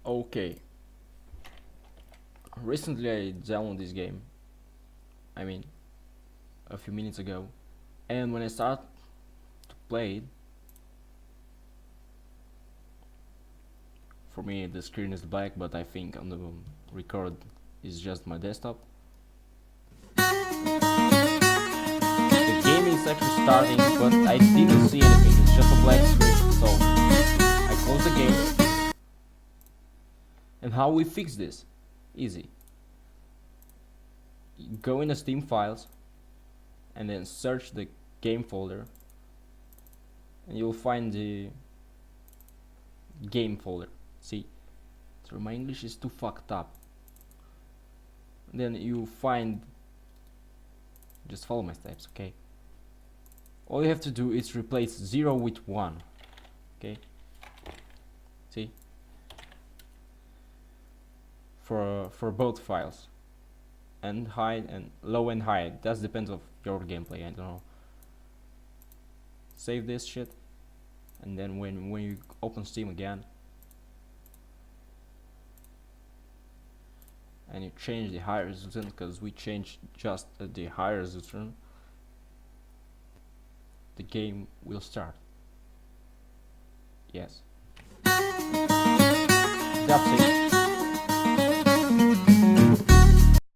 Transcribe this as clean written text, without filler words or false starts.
Okay, recently I downloaded this game. I mean, a few minutes ago, and when I start to play it, for me the screen is black, but I think on the record is just my desktop. The game is actually starting, but I didn't see anything. It's just a black screen. So I close the game. And how we fix this? Easy. Go in the Steam files and then search the game folder, and you'll find the game folder. See, so my English is too fucked up. Then you find, just follow my steps, okay? All you have to do is replace 0 with 1, okay? See, for both files, and high and low and high. That depends of your gameplay. I don't know. Save this shit, and then when you open Steam again, and you change the high resolution, because we changed just the high resolution, the game will start. Yes, that's it.